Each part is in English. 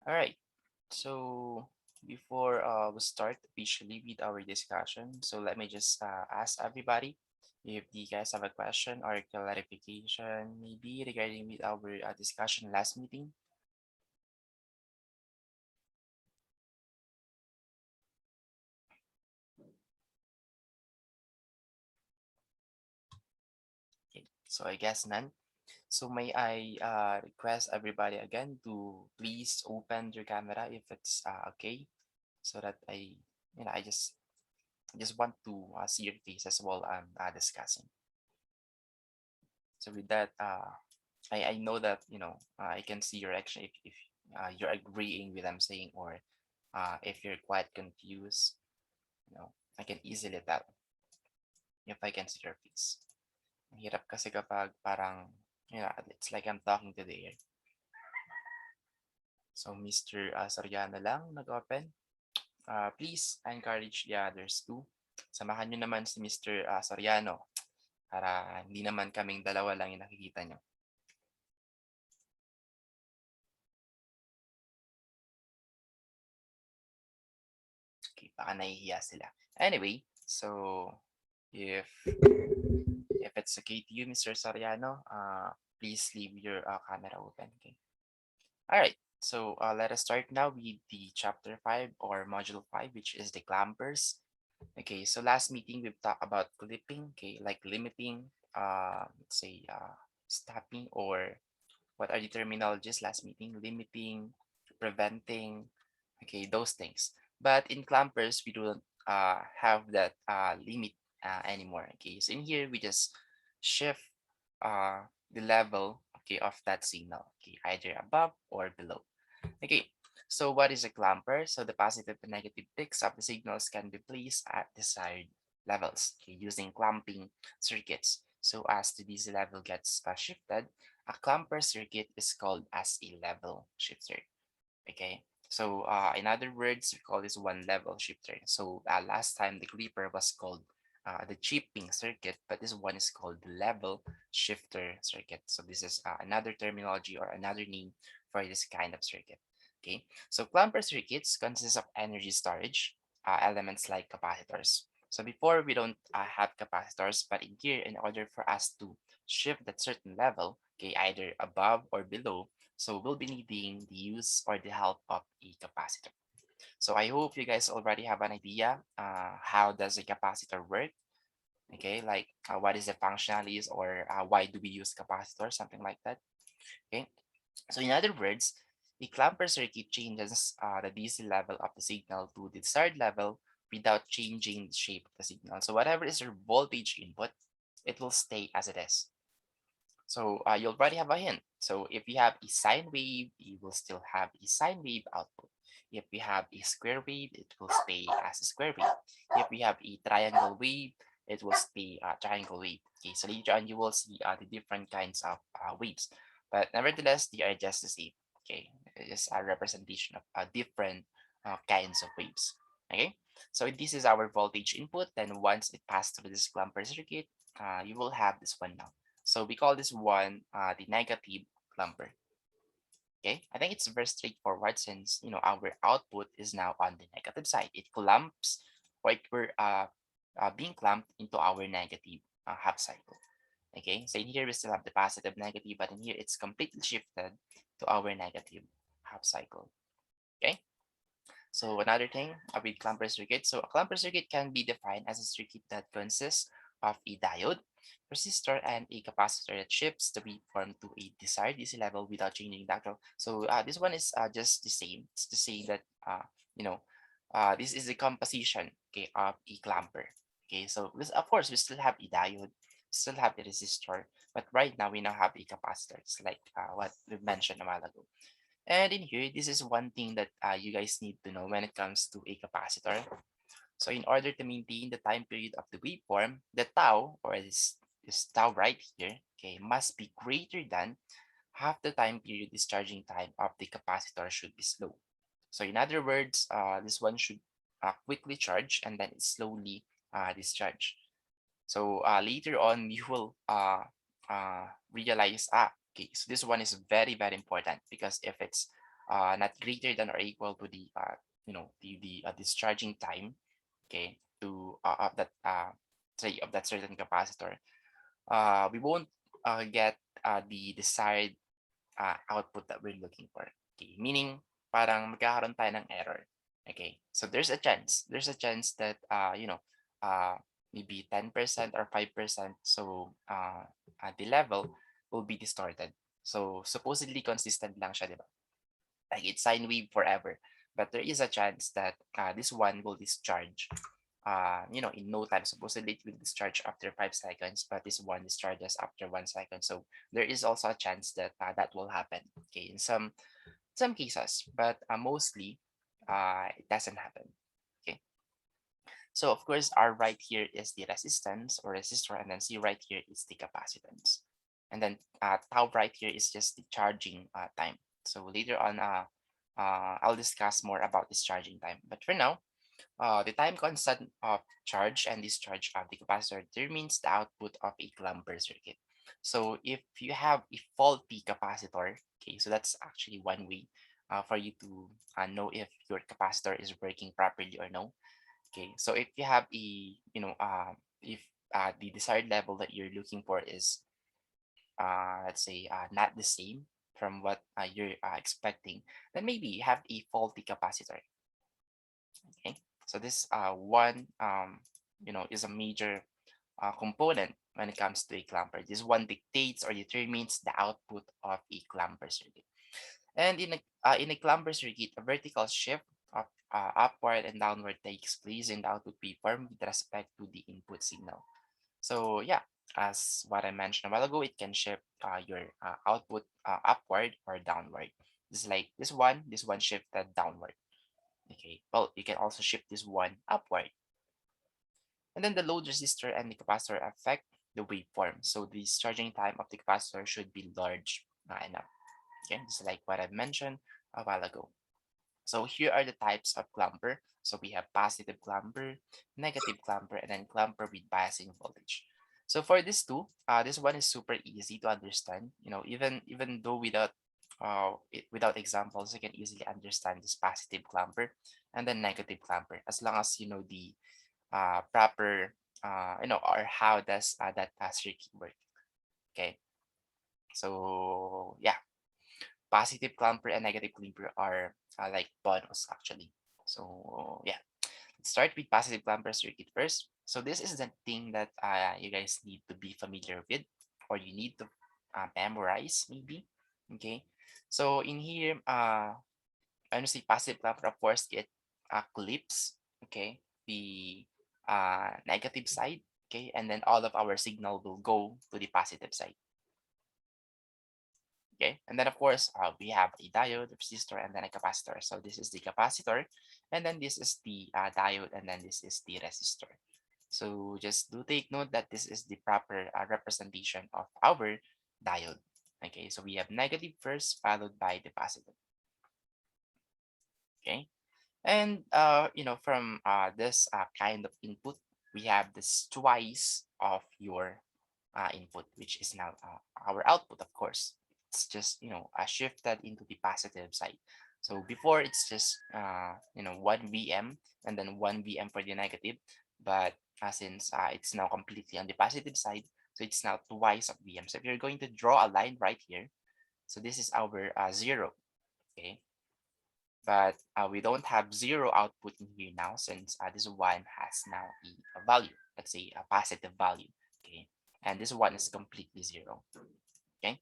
All right. So before we start officially with our discussion, so let me just ask everybody if you guys have a question or clarification, maybe regarding with our discussion last meeting. Okay. So I guess none. So may I request everybody again to please open your camera if it's okay, so that I just want to see your faces while I'm discussing. So with that, I know that I can see your reaction if you're agreeing with I'm saying, or if you're quite confused. I can easily tell if I can see your face. Ang hirap kasi kapag parang it's like I'm talking to the air. So Mr. Soriano lang nag-open. Please encourage the others too. Samahan nyo naman si Mr. Soriano para hindi naman kaming dalawa lang yung nakikita nyo. Okay, baka nahihiya sila. Anyway, so if it's okay to you, Mr. Soriano, please leave your camera open. Okay. All right. So let us start now with the chapter 5 or module 5, which is the clampers. Okay, so last meeting we've talked about clipping, okay, like limiting, let's say stopping, or what are the terminologies last meeting? Limiting, preventing, okay, those things. But in clampers, we don't have that limit anymore. Okay, so in here we just shift the level, okay, of that signal, okay, either above or below. Okay, so what is a clamper? So the positive and negative peaks of the signals can be placed at desired levels, okay, using clamping circuits. So as the DC level gets shifted, a clamper circuit is called as a level shifter. Okay, so in other words, we call this one level shifter. So last time the clipper was called the chipping circuit, but this one is called the level shifter circuit. So this is another terminology or another name for this kind of circuit. Okay, so clamper circuits consist of energy storage elements like capacitors. So before we don't have capacitors, but in here, in order for us to shift that certain level, okay, either above or below, so we'll be needing the use or the help of a capacitor. So I hope you guys already have an idea how does a capacitor work. Okay, like what is the functionalities, or why do we use capacitor, something like that. Okay, so in other words, the clamper circuit changes the DC level of the signal to the desired level without changing the shape of the signal. So whatever is your voltage input, it will stay as it is. So you already have a hint. So if you have a sine wave, you will still have a sine wave output. If you have a square wave, it will stay as a square wave. If you have a triangle wave, it will stay a triangle wave. Okay, so later on you will see the different kinds of waves, but nevertheless they are just the same. Okay, it's a representation of different kinds of waves. Okay, so this is our voltage input. Then once it passed through this clamper circuit, you will have this one now. So we call this one the negative clamper. Okay, I think it's very straightforward since our output is now on the negative side. It clamps, or we're being clamped into our negative half cycle. Okay, so in here we still have the positive negative, but in here it's completely shifted to our negative half cycle. Okay, so another thing with clamper circuit. So a clamper circuit can be defined as a circuit that consists of a diode, resistor, and a capacitor that shifts the waveform to a desired DC level without changing the actual. So this one is just the same. It's the same that you know this is the composition, okay, of a clamper. Okay, so this, of course we still have a diode, still have a resistor, but right now we now have a capacitor. It's like what we mentioned a while ago. And in here, this is one thing that you guys need to know when it comes to a capacitor. So in order to maintain the time period of the waveform, the tau, or this tau right here, okay, must be greater than half the time period discharging time of the capacitor should be slow. So in other words, this one should quickly charge and then slowly discharge. So later on, you will realize, okay, so this one is very, very important, because if it's not greater than or equal to the discharging time, okay, to of that say of that certain capacitor, we won't get the desired output that we're looking for. Okay, meaning parang magkakaroon tayo ng error. Okay, so there's a chance that uh, maybe 10% or 5%, so the level will be distorted. So supposedly consistent lang siya, di ba? Like it's sine wave forever. But there is a chance that this one will discharge in no time. Supposedly it will discharge after 5 seconds, but this one discharges after 1 second. So there is also a chance that that will happen. Okay, in some cases, but mostly it doesn't happen. Okay, so of course R right here is the resistance or resistor, and then C right here is the capacitance, and then tau right here is just the charging time. So later on, I'll discuss more about this charging time. But for now, the time constant of charge and discharge of the capacitor determines the output of a clumper circuit. So if you have a faulty capacitor, okay, so that's actually one way for you to know if your capacitor is working properly or no. Okay, so if you have if the desired level that you're looking for is, let's say, not the same from what you're expecting, then maybe you have a faulty capacitor. Okay, so this one is a major component when it comes to a clamper. This one dictates or determines the output of a clamper circuit. And in a clamper circuit, a vertical shift of upward and downward takes place in the output waveform with respect to the input signal. So yeah, as what I mentioned a while ago, it can shift your output upward or downward. This is like this one shifted downward. Okay, well, you can also shift this one upward. And then the load resistor and the capacitor affect the waveform. So the charging time of the capacitor should be large enough. Okay, just like what I mentioned a while ago. So here are the types of clamper. So we have positive clamper, negative clamper, and then clamper with biasing voltage. So for this two, this one is super easy to understand. Even though without examples, you can easily understand this positive clamper and then negative clamper, as long as you know the proper or how does that circuit work. Okay, so yeah, positive clamper and negative clamper are like bonus actually. So yeah, let's start with positive clamper circuit first. So this is the thing that you guys need to be familiar with, or you need to memorize maybe. Okay, so in here, when you say positive clamper, of course it clips, okay, the negative side, okay, and then all of our signal will go to the positive side. Okay, and then of course we have a diode, resistor, and then a capacitor. So this is the capacitor, and then this is the diode, and then this is the resistor. So just do take note that this is the proper representation of our diode. Okay, so we have negative first, followed by the positive. Okay, and from this kind of input, we have this twice of your input, which is now our output. Of course, it's just shifted into the positive side. So before it's just 1 vm and then 1 vm for the negative, but since it's now completely on the positive side, so it's now twice of vm. So if you're going to draw a line right here, so this is our 0. Okay, but we don't have 0 output in here now, since this one has now a value, let's say a positive value. Okay, and this one is completely 0. Okay,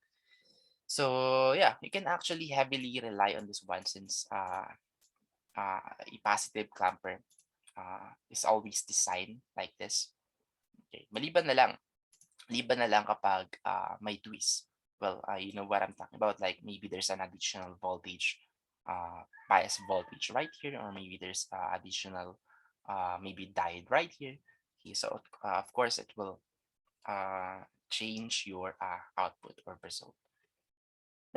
so yeah, you can actually heavily rely on this one, since a positive clamper is always designed like this. Okay, maliban na lang kapag may twist. Well, you know what I'm talking about. Like maybe there's an additional voltage, bias voltage right here, or maybe there's additional, maybe diode right here. Okay, so of course it will change your output or result.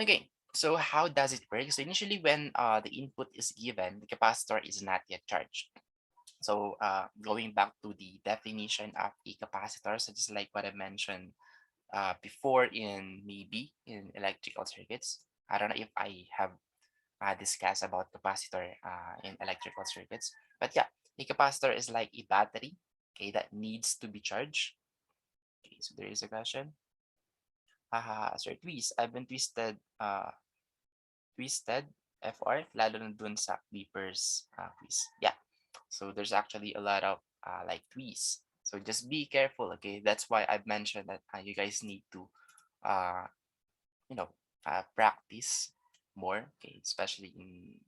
Okay, so how does it work? So initially, when the input is given, the capacitor is not yet charged. So going back to the definition of a capacitor, so just like what I mentioned before in maybe in electrical circuits. I don't know if I have discuss about capacitor in electrical circuits. But yeah, a capacitor is like a battery, okay, that needs to be charged. Okay, so there is a question. Haha, sir, twist. I've been twisted FR, lalo na dun sa Clippers quiz. Yeah, so there's actually a lot of like twists. So just be careful, okay? That's why I've mentioned that you guys need to, uh, you know, practice more, okay? Especially in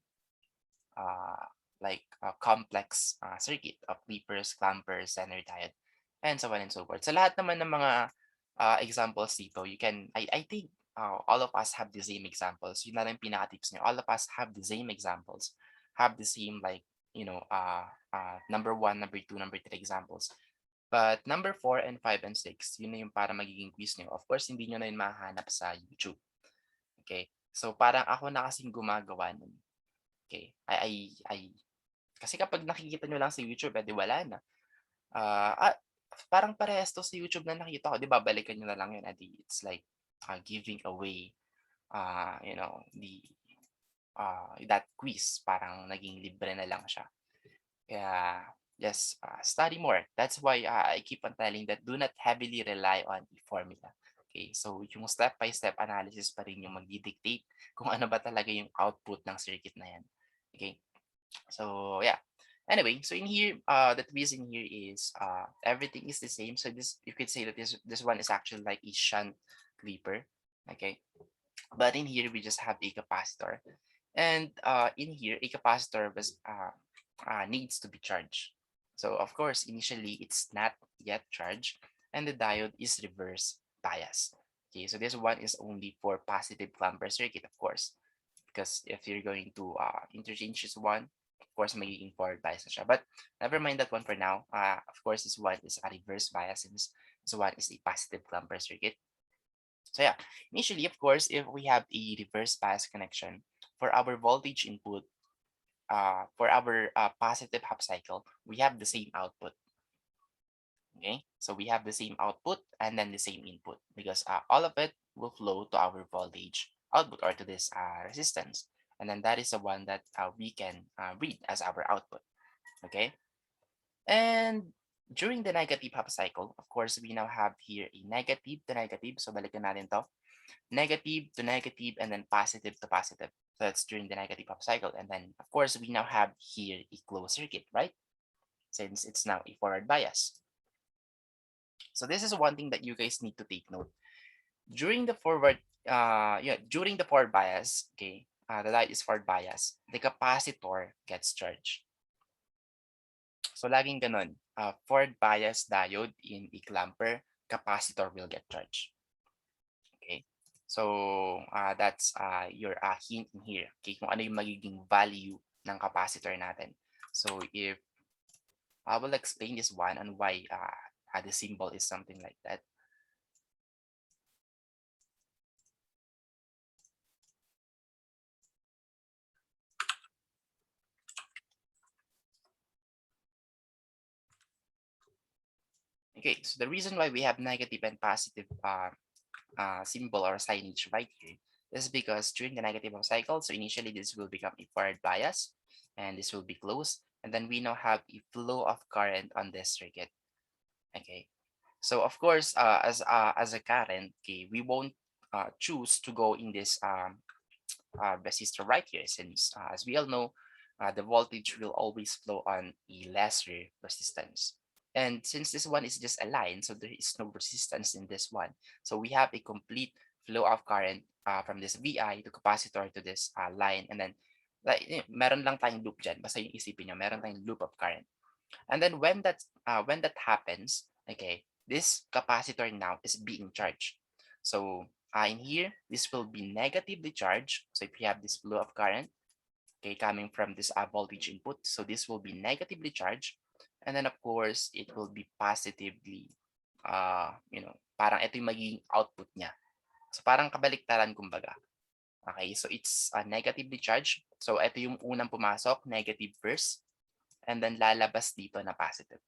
uh, like a complex circuit of clippers, clampers, center diode, and so on and so forth. Sa lahat naman ng mga examples dito, you can, I think all of us have the same examples. Yun na lang pinaka-tips nyo. All of us have the same examples, have the same like, number one, number two, number three examples. But number 4 and 5 and 6, yun na yung para magiging quiz nyo. Of course, hindi nyo na yun mahanap sa YouTube. Okay? So, parang ako na kasing gumagawa nun. Okay? Kasi kapag nakikita nyo lang sa YouTube, edi wala na. Parang parehas to sa YouTube na nakita ko. Di ba, balikan nyo na lang yun. Edi it's like giving away, that quiz. Parang naging libre na lang siya. Kaya, just study more. That's why I keep on telling that do not heavily rely on a formula. Okay, so yung step-by-step analysis pa rin yung magdi-dictate kung ano ba talaga yung output ng circuit na yan. Okay, so yeah. Anyway, so in here, the twist in here is everything is the same. So this, you could say that this one is actually like a shunt clipper. Okay, but in here we just have a capacitor, and in here a capacitor was needs to be charged. So of course, initially it's not yet charged, and the diode is reverse biased. Okay, so this one is only for positive clamper circuit, of course, because if you're going to interchange this one, of course, magiging forward bias na siya. But never mind that one for now. Of course, this one is a reverse bias, and this one is a positive clamper circuit. So yeah, initially, of course, if we have a reverse bias connection for our voltage input, for our positive half cycle, we have the same output. Okay, so we have the same output and then the same input, because all of it will flow to our voltage output, or to this resistance, and then that is the one that we can read as our output. Okay, and during the negative half cycle, of course, we now have here a negative to negative. So balikan natin to. Negative to negative, and then positive to positive. So that's during the negative half cycle. And then, of course, we now have here a closed circuit, right? Since it's now a forward bias. So this is one thing that you guys need to take note. During the during the forward bias, okay, the light is forward bias, the capacitor gets charged. So laging ganun, forward bias diode in a clamper, capacitor will get charged. Okay, so that's your hint in here, okay, kung ano yung magiging value ng capacitor natin. So if I will explain this one and why the symbol is something like that. Okay, so the reason why we have negative and positive symbol or signage right here is because during the negative of cycle, so initially this will become a forward bias, and this will be closed, and then we now have a flow of current on this circuit. Okay, so of course, as a current, okay, we won't choose to go in this resistor right here, since as we all know, the voltage will always flow on a lesser resistance. And since this one is just a line, so there is no resistance in this one. So we have a complete flow of current from this VI to capacitor to this line. And then, like, meron lang tayong loop dyan. Basta yung isipin nyo, meron tayong loop of current. And then when that happens, okay, this capacitor now is being charged. So in here, this will be negatively charged. So if you have this flow of current, okay, coming from this voltage input, so this will be negatively charged. And then of course, it will be positively, parang ito yung magiging output niya. So parang kabaliktaran kumbaga. Okay, so it's negatively charged. So ito yung unang pumasok, negative first, and then lalabas dito na positive.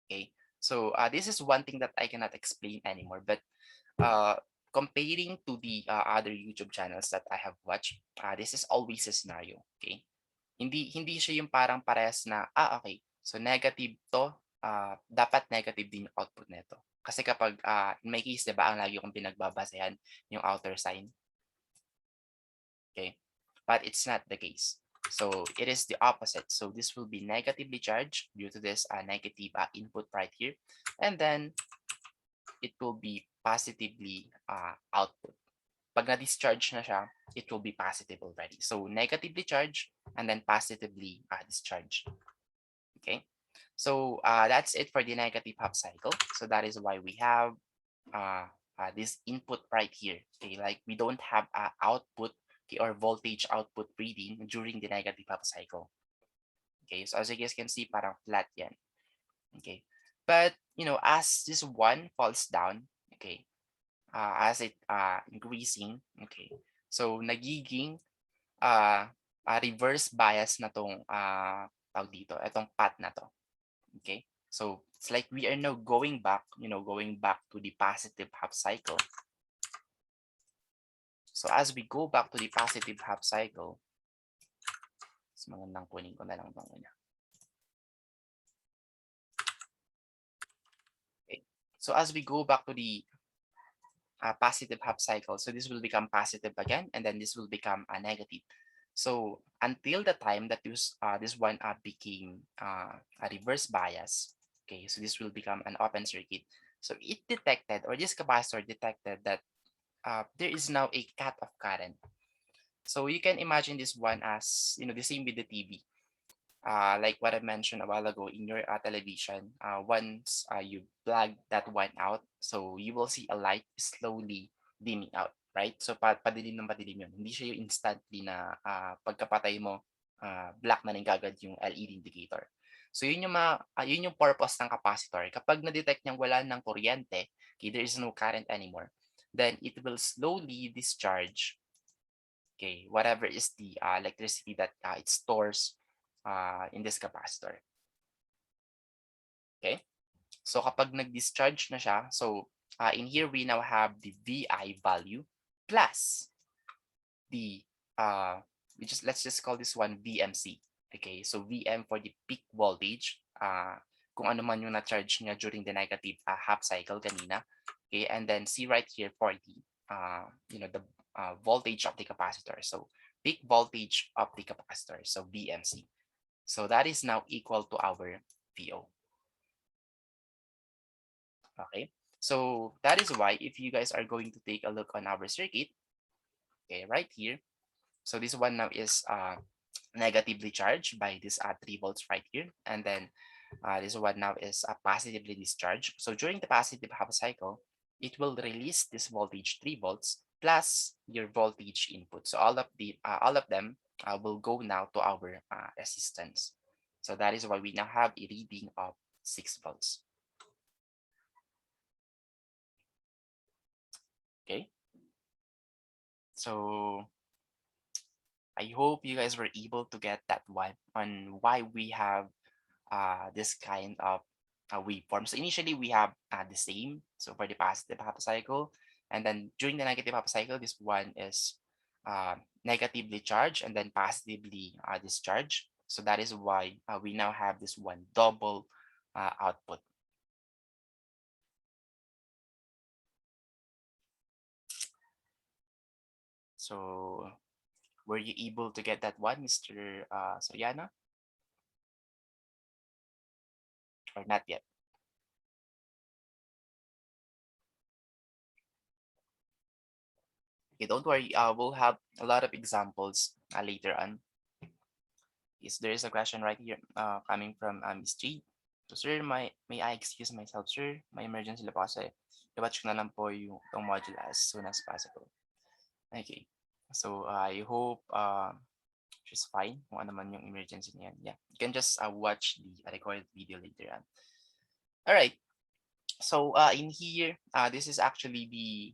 Okay, so this is one thing that I cannot explain anymore, but comparing to the other YouTube channels that I have watched, this is always a scenario, okay? Hindi siya yung parang parehas na, okay, so negative 'to, dapat negative din yung output nito. Kasi kapag, in my case, 'di ba, ang lagi kong pinagbabasehan yung outer sign, okay? But it's not the case. So it is the opposite. So this will be negatively charged due to this negative input right here. And then it will be positively output. Pag na-discharge na siya, it will be positive already. So negatively charged and then positively discharged. Okay. So that's it for the negative half cycle. So that is why we have this input right here. Okay, like we don't have output, okay, or voltage output reading during the negative half cycle. Okay, so as you guys can see, parang flat yan. Okay, but as this one falls down, okay, as it increasing, okay, so nagiging reverse bias na tong tawag dito, itong path na to. Okay, so it's like we are now going back, going back to the positive half cycle. So as we go back to the positive half cycle, mas magandang kunin ko na lang itong una. Okay, so as we go back to the positive half cycle, so this will become positive again, and then this will become a negative. So until the time that this one became a reverse bias, okay, so this will become an open circuit. So it detected, or this capacitor detected that there is now a cut of current. So you can imagine this one as, the same with the TV. Like what I mentioned a while ago in your television, once you plug that one out, so you will see a light slowly dimming out, right? So padilim ng padilim yun. Hindi siya yung instantly na pagkapatay mo, black na rin kagad yung LED indicator. So yun yun yung purpose ng capacitor. Kapag na-detect niyang wala ng kuryente, okay, there is no current anymore, then it will slowly discharge, okay, whatever is the electricity that it stores in this capacitor. Okay, so kapag nag-discharge na siya, so in here we now have the VI value plus the let's just call this one VMC. Okay, so VM for the peak voltage, kung ano man yung na-charge niya during the negative half cycle kanina. Okay, and then C right here for the the voltage of the capacitor. So peak voltage of the capacitor, so VMC. So that is now equal to our VO. Okay, so that is why if you guys are going to take a look on our circuit, okay, right here, so this one now is negatively charged by this 3 volts right here, and then this one now is positively discharged. So during the positive half cycle, it will release this voltage 3 volts plus your voltage input. So all of them will go now to our resistance. So that is why we now have a reading of 6 volts. Okay, so I hope you guys were able to get that one on why we have this kind of waveform. So initially we have the same, so for the positive half cycle, and then during the negative half cycle, this one is negatively charged and then positively discharged. So that is why we now have this one double output. So were you able to get that one, Mr. Soriano? Or not yet? Okay, don't worry. We'll have a lot of examples later on. Yes, there is a question right here coming from Miss G. So, sir, may I excuse myself, sir? May emergency na po kasi. I-watch ko na lang po yung itong module as soon as possible. Okay. So, I hope she's fine kung ano man yung emergency niya. Yeah, you can just watch the recorded video later on. All right. So, in here, this is actually the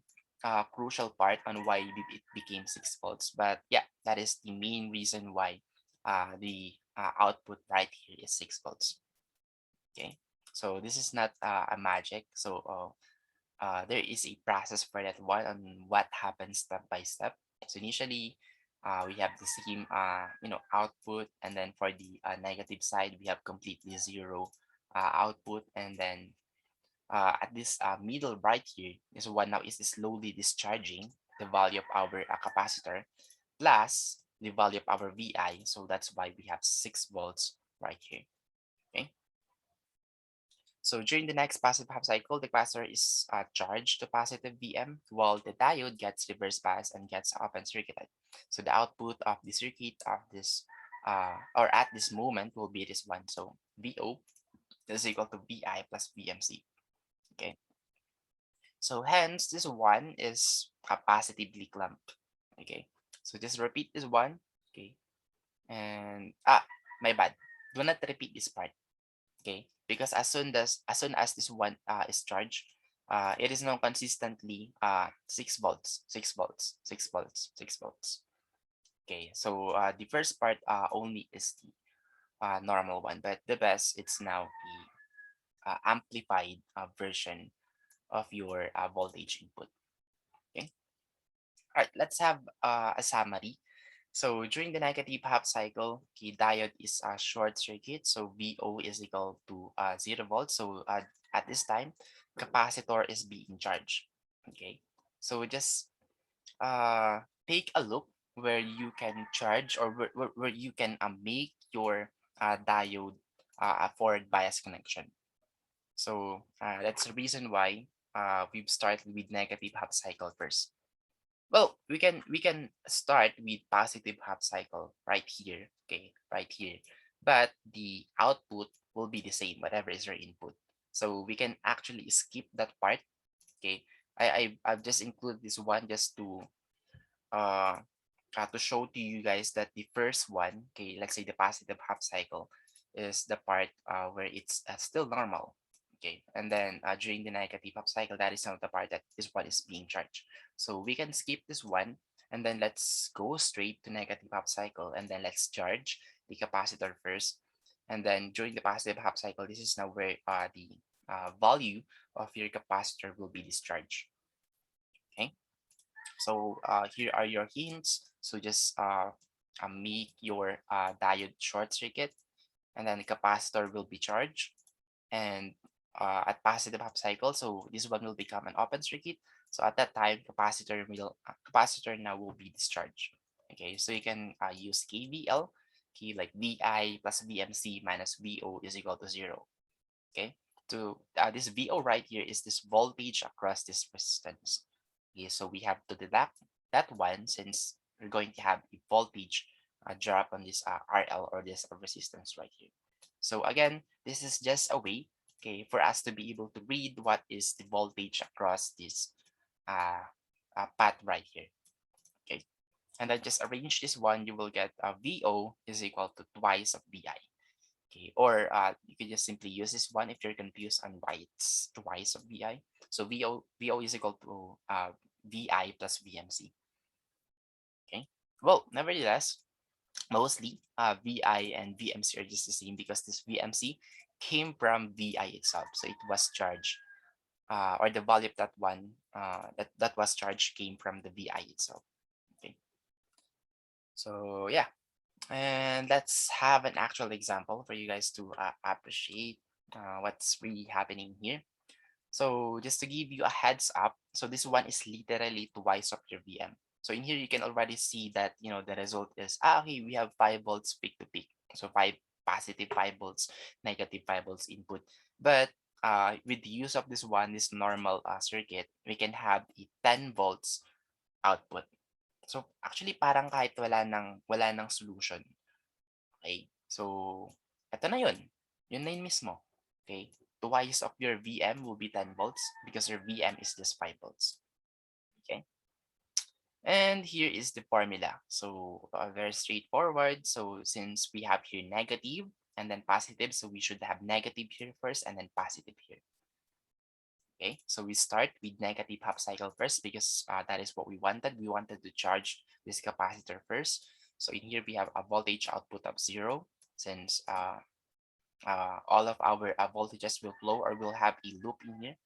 crucial part on why it became 6 volts. But yeah, that is the main reason why the output right here is 6 volts. Okay, so this is not a magic. So there is a process for that one on what happens step by step. So initially, we have the same output, and then for the negative side, we have completely zero output, and then at this middle right here, this one now is slowly discharging the value of our capacitor plus the value of our VI. So that's why we have 6 volts right here. Okay. So during the next positive half cycle, the capacitor is charged to positive VM while the diode gets reverse bias and gets open circuited. So the output of the circuit of this or at this moment will be this one. So VO is equal to VI plus VMC. Okay. So hence this one is positively clamped. Okay. So just repeat this one. Okay. And my bad. Do not repeat this part. Okay, because as soon as this one is charged, it is now consistently 6 volts, 6 volts, 6 volts, 6 volts. Okay, so the first part only is the normal one, but the best it's now the amplified version of your voltage input. Okay, all right, let's have a summary. So during the negative half cycle, the diode is a short circuit. So VO is equal to 0 volts. So at this time, capacitor is being charged. Okay. So just take a look where you can charge or where you can make your diode a forward bias connection. So that's the reason why we've started with negative half cycle first. Well, we can start with positive half cycle right here, okay, right here. But the output will be the same, whatever is your input. So we can actually skip that part, okay. I've just included this one just uh to show to you guys that the first one, okay, let's say the positive half cycle, is the part where it's still normal, okay, and then during the negative half cycle, that is not the part that is what is being charged. So we can skip this one, and then let's go straight to negative half cycle, and then let's charge the capacitor first, and then during the positive half cycle, this is now where the value of your capacitor will be discharged. Okay. So here are your hints. So just make your diode short circuit, and then the capacitor will be charged. And at positive half cycle, so this one will become an open circuit. So at that time, capacitor now will be discharged. Okay, so you can use KVL, key like VI plus VMC minus VO is equal to 0. Okay, so this VO right here is this voltage across this resistance. Okay, so we have to deduct that one since we're going to have a voltage drop on this RL or this resistance right here. So again, this is just a way, okay, for us to be able to read what is the voltage across this uh, path right here. Okay, and then just arrange this one, you will get VO is equal to twice of VI. Okay, or you can just simply use this one if you're confused on why it's twice of VI. So VO is equal to VI plus VMC. Okay. Well, nevertheless, mostly VI and VMC are just the same because this VMC came from VI itself. So it was charged, or the value of that one that was charged came from the VI itself. Okay. So yeah, and let's have an actual example for you guys to appreciate what's really happening here. So just to give you a heads up, so this one is literally twice of your VM. So in here you can already see that the result is okay, we have 5 volts peak to peak. So 5 positive 5 volts, negative 5 volts input. But with the use of this normal circuit, we can have a 10 volts output. So actually parang kahit wala nang solution. Okay? So eto na 'yun. 'Yun na 'yun mismo. Okay? Twice of your VM will be 10 volts because your VM is just 5 volts. Okay? And here is the formula. So very straightforward. So since we have here negative and then positive, so we should have negative here first and then positive here. Okay, so we start with negative half cycle first because that is what we wanted. We wanted to charge this capacitor first. So in here we have a voltage output of 0 since all of our voltages will flow or will have a loop in here.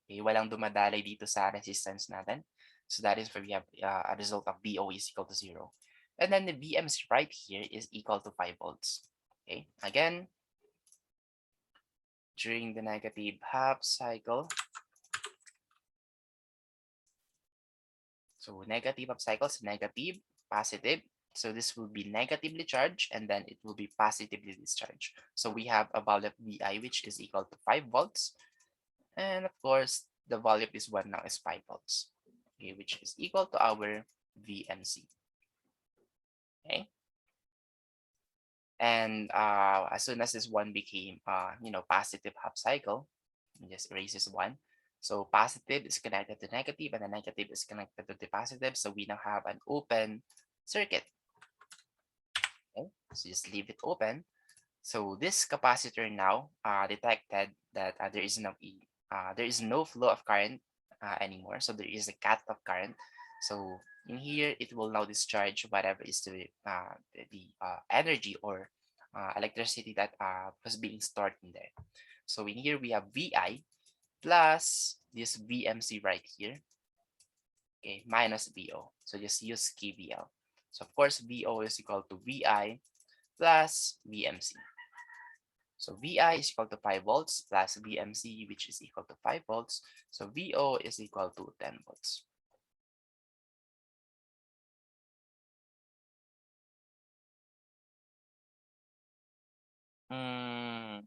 Okay, walang dumadalay dito sa resistance natin. So that is why we have a result of VO is equal to 0. And then the VMC right here is equal to 5 volts. Okay, again, during the negative half cycle, so negative half cycle is negative, positive. So this will be negatively charged and then it will be positively discharged. So we have a value of VI which is equal to 5 volts. And of course, the value of this one now is 5 volts, okay, which is equal to our VMC. Okay. And as soon as this one became, positive half cycle, just erase this one. So positive is connected to negative and the negative is connected to the positive. So we now have an open circuit. Okay, so just leave it open. So this capacitor now detected that there is no flow of current anymore. So there is a cut of current. So in here, it will now discharge whatever is the energy or electricity that was being stored in there. So in here, we have VI plus this VMC right here, okay, minus VO. So just use KVL. So of course, VO is equal to VI plus VMC. So VI is equal to 5 volts plus VMC, which is equal to 5 volts. So VO is equal to 10 volts. Mm,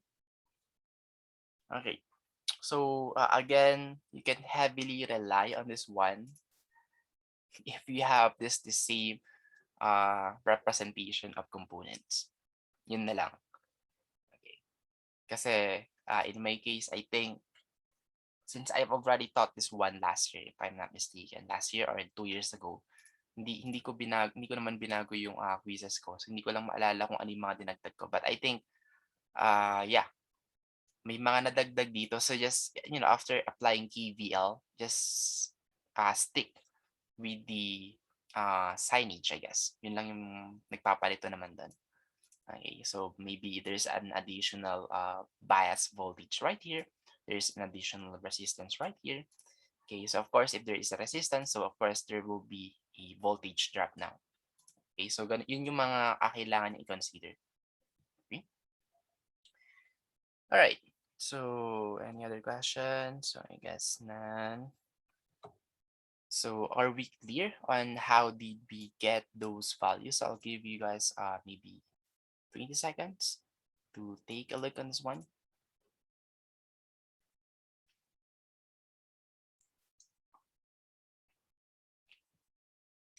okay. So again, you can heavily rely on this one if you have the same representation of components. Yun na lang. Okay. Kasi in my case, I think since I've already taught this one last year, if I'm not mistaken, last year or 2 years ago, hindi ko naman binago yung quizzes ko. So hindi ko lang maalala kung ano yung mga dinagdag ko. But I think yeah, may mga nadagdag dito. So just after applying KVL, just stick with the signage, I guess. Yun lang yung nagpapalito naman doon. Okay, so maybe there's an additional bias voltage right here. There's an additional resistance right here. Okay, so of course, if there is a resistance, so of course, there will be a voltage drop now. Okay, so yun yung mga kailangan i-consider. Okay? All right. So, any other questions? So, I guess none. So, are we clear on how did we get those values? I'll give you guys maybe 20 seconds to take a look on this one.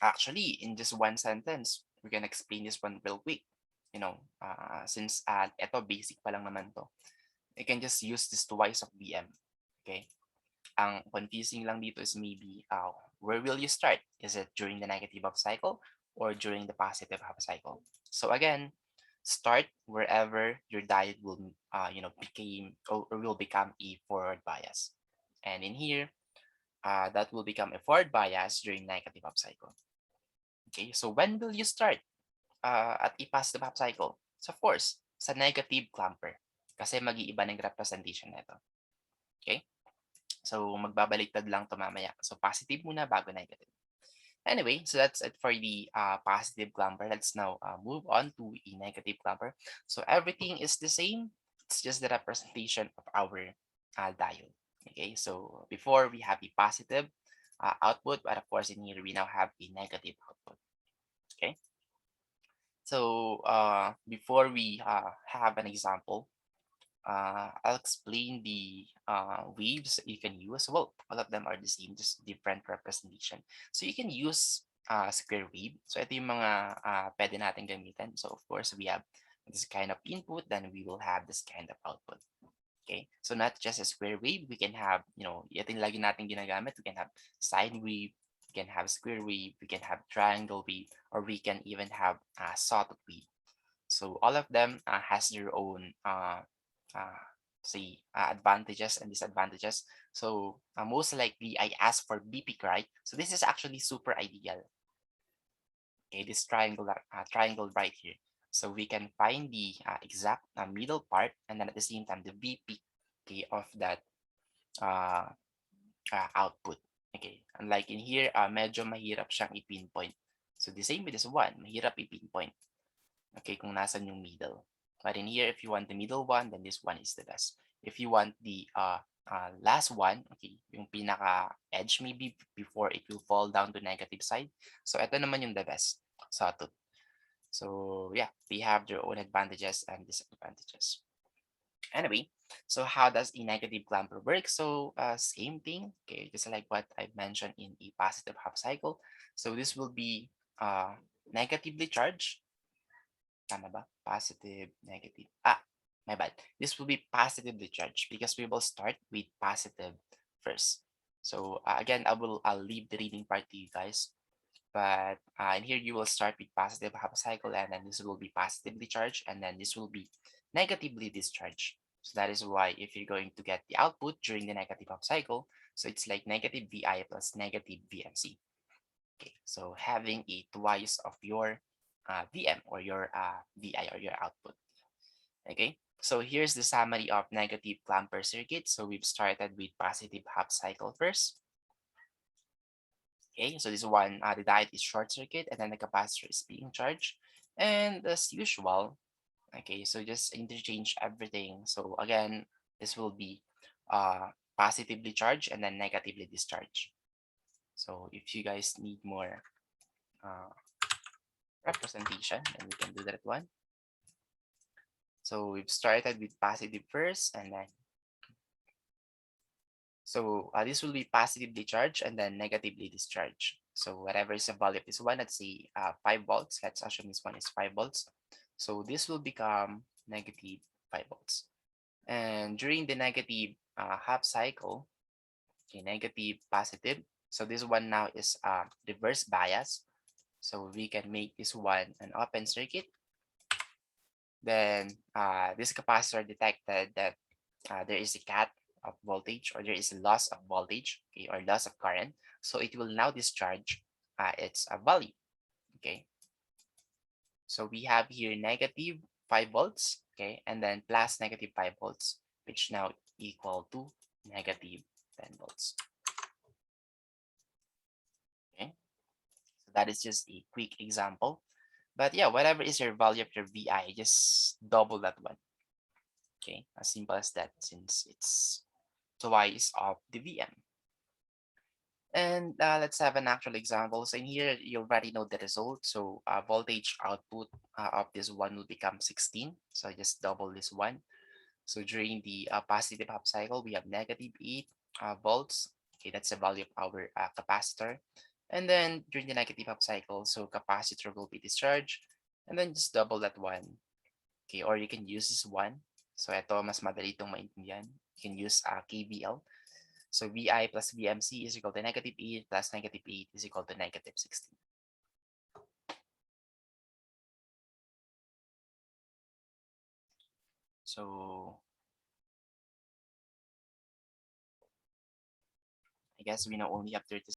Actually, in just one sentence, we can explain this one real quick. Since ito basic pa lang naman to. You can just use this twice of BM. Okay? Ang confusing lang dito is maybe where will you start? Is it during the negative half cycle or during the positive half cycle? So again, start wherever your diode will became or will become a forward bias. And in here, that will become a forward bias during negative half cycle. Okay, so when will you start at a positive half cycle? So of course, sa negative clamper. Kasi mag-iiba ng representation nito. Okay? So, magbabaliktad lang to mamaya. So, positive muna bago negative. Anyway, so that's it for the positive clamper. Let's now move on to a negative clamper. So, everything is the same. It's just the representation of our diode. Okay, so before we have a positive output, but of course in here we now have a negative output. Okay, so before we have an example, I'll explain the waves that you can use. Well, all of them are the same, just different representation. So you can use square wave. So ito yung mga pwede natin gamitin. So of course, we have this kind of input, then we will have this kind of output. Okay, so not just a square wave, we can have, ito yung lagi natin ginagamit. We can have sine wave, we can have square wave, we can have triangle wave, or we can even have sawtooth wave. So all of them has their own advantages and disadvantages. So most likely I asked for BP, right? So this is actually super ideal. Okay, this triangle right here. So we can find the exact middle part and then at the same time the BP, okay, of that output. Okay, unlike in here, medyo mahirap siyang i-pinpoint. So the same with this one, mahirap i-pinpoint. Okay, kung nasan yung middle. But in here, if you want the middle one, then this one is the best. If you want the last one, okay, yung pinaka-edge maybe before it will fall down to negative side. So ito naman yung the best sawtooth. So yeah, they have their own advantages and disadvantages. Anyway, so how does a negative clamper work? So same thing, okay, just like what I mentioned in a positive half cycle. So this will be negatively charged. Tama ba? Positive, negative. My bad. This will be positively charged because we will start with positive first. So again, I'll leave the reading part to you guys. But in here, you will start with positive half cycle, and then this will be positively charged, and then this will be negatively discharged. So that is why if you're going to get the output during the negative half cycle, so it's like negative VI plus negative VMC. Okay, so having a twice of your VM or your VI or your output. Okay, so here's the summary of negative clamper circuit. So we've started with positive half cycle first. Okay, so this one, the diode is short circuit and then the capacitor is being charged. And as usual, okay, so just interchange everything. So again, this will be positively charged and then negatively discharged. So if you guys need more uh, representation, then we can do that one. So we've started with positive first, and then so this will be positively charged and then negatively discharged. So whatever is the value of this one, let's say 5 volts. Let's assume this one is 5 volts. So this will become negative 5 volts. And during the negative half cycle, okay, negative positive. So this one now is reverse bias. So we can make this one an open circuit. Then this capacitor detected that there is a cut of voltage or there is a loss of voltage, okay, or loss of current. So it will now discharge its value. Okay. So we have here negative 5 volts, okay, and then plus negative 5 volts, which now equal to negative 10 volts. Okay. So that is just a quick example. But yeah, whatever is your value of your VI, just double that one. Okay, as simple as that, since it's twice of the VM. And let's have an actual example. So in here, you already know the result. So voltage output of this one will become 16. So I just double this one. So during the positive half cycle, we have negative 8 volts. Okay, that's the value of our capacitor. And then during the negative half cycle, so capacitor will be discharged. And then just double that one. Okay, or you can use this one. So ito, mas madali itong maintindihan. You can use KVL. So VI plus VMC is equal to negative 8 plus negative 8 is equal to negative 16. So I guess we now only have 30